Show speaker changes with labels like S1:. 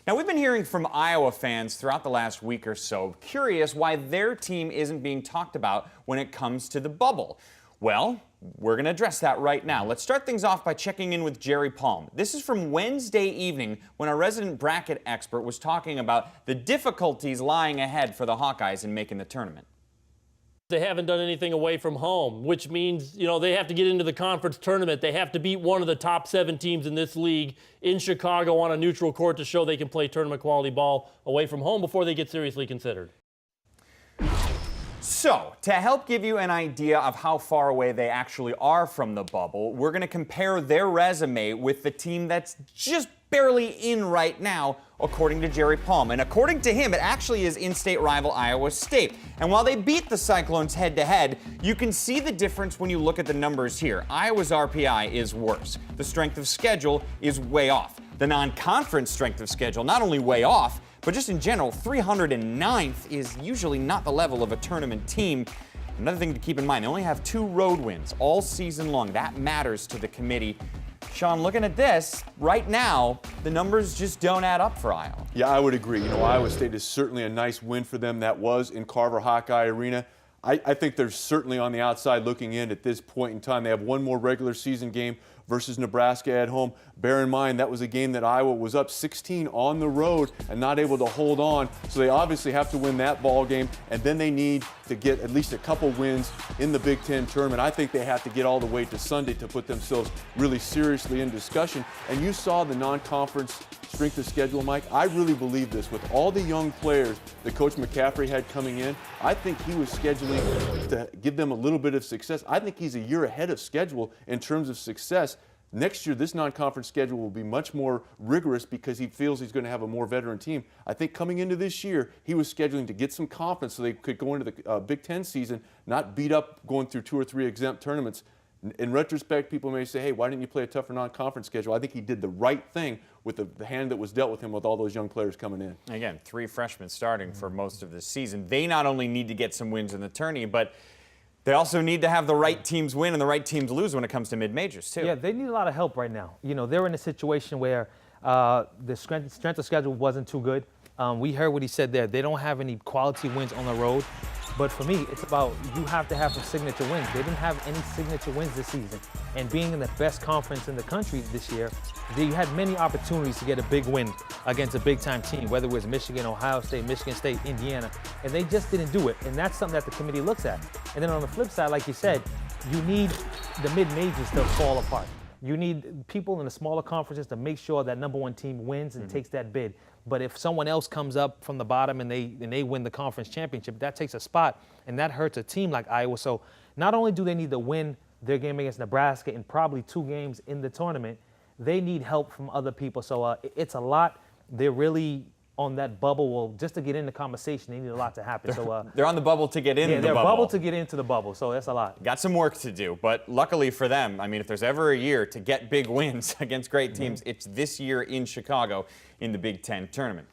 S1: Now, we've been hearing from Iowa fans throughout the last week or so, curious why their team isn't being talked about when it comes to the bubble. Well, we're going to address that right now. Let's start things off by checking in with Jerry Palm. This is from Wednesday evening when our resident bracket expert was talking about the difficulties lying ahead for the Hawkeyes in making the tournament.
S2: They haven't done anything away from home, which means, they have to get into the conference tournament. They have to beat one of the top 7 teams in this league in Chicago on a neutral court to show they can play tournament quality ball away from home before they get seriously considered.
S1: So, to help give you an idea of how far away they actually are from the bubble, we're going to compare their resume with the team that's just barely in right now, according to Jerry Palm. And according to him, it actually is in-state rival Iowa State. And while they beat the Cyclones head-to-head, you can see the difference when you look at the numbers here. Iowa's RPI is worse. The strength of schedule is way off. The non-conference strength of schedule, not only way off, but just in general, 309th is usually not the level of a tournament team. Another thing to keep in mind, they only have 2 road wins all season long. That matters to the committee. Sean, looking at this, right now, the numbers just don't add up for Iowa.
S3: Yeah, I would agree. Iowa State is certainly a nice win for them. That was in Carver Hawkeye Arena. I think they're certainly on the outside looking in at this point in time. They have one more regular season game versus Nebraska at home. Bear in mind, that was a game that Iowa was up 16 on the road and not able to hold on. So they obviously have to win that ball game, and then they need to get at least a couple wins in the Big Ten tournament. I think they have to get all the way to Sunday to put themselves really seriously in discussion. And you saw the non-conference strength of schedule, Mike. I really believe this. With all the young players that Coach McCaffrey had coming in, I think he was scheduling to give them a little bit of success. I think he's a year ahead of schedule in terms of success. Next year, this non-conference schedule will be much more rigorous because he feels he's going to have a more veteran team. I think coming into this year, he was scheduling to get some confidence so they could go into the Big Ten season, not beat up going through 2 or 3 exempt tournaments. In retrospect, people may say, hey, why didn't you play a tougher non-conference schedule? I think he did the right thing with the hand that was dealt with him with all those young players coming in.
S1: Again, 3 freshmen starting for most of this season. They not only need to get some wins in the tourney, but they also need to have the right teams win and the right teams lose when it comes to mid-majors, too.
S4: Yeah, they need a lot of help right now. They're in a situation where the strength of schedule wasn't too good. We heard what he said there. They don't have any quality wins on the road. But for me, it's about you have to have some signature wins. They didn't have any signature wins this season. And being in the best conference in the country this year, they had many opportunities to get a big win against a big-time team, whether it was Michigan, Ohio State, Michigan State, Indiana, and they just didn't do it. And that's something that the committee looks at. And then on the flip side, like you said, you need the mid-majors to fall apart. You need people in the smaller conferences to make sure that #1 team wins and takes that bid. But if someone else comes up from the bottom and they win the conference championship, that takes a spot, and that hurts a team like Iowa. So not only do they need to win their game against Nebraska and probably 2 games in the tournament, they need help from other people. So it's a lot. They're really on that bubble. Well, just to get in the conversation, they need a lot to happen.
S1: They're on the bubble to get in the bubble.
S4: Yeah, they're bubble to get into the bubble, so that's a lot.
S1: Got some work to do, but luckily for them, I mean, if there's ever a year to get big wins against great teams, it's this year in Chicago in the Big Ten tournament.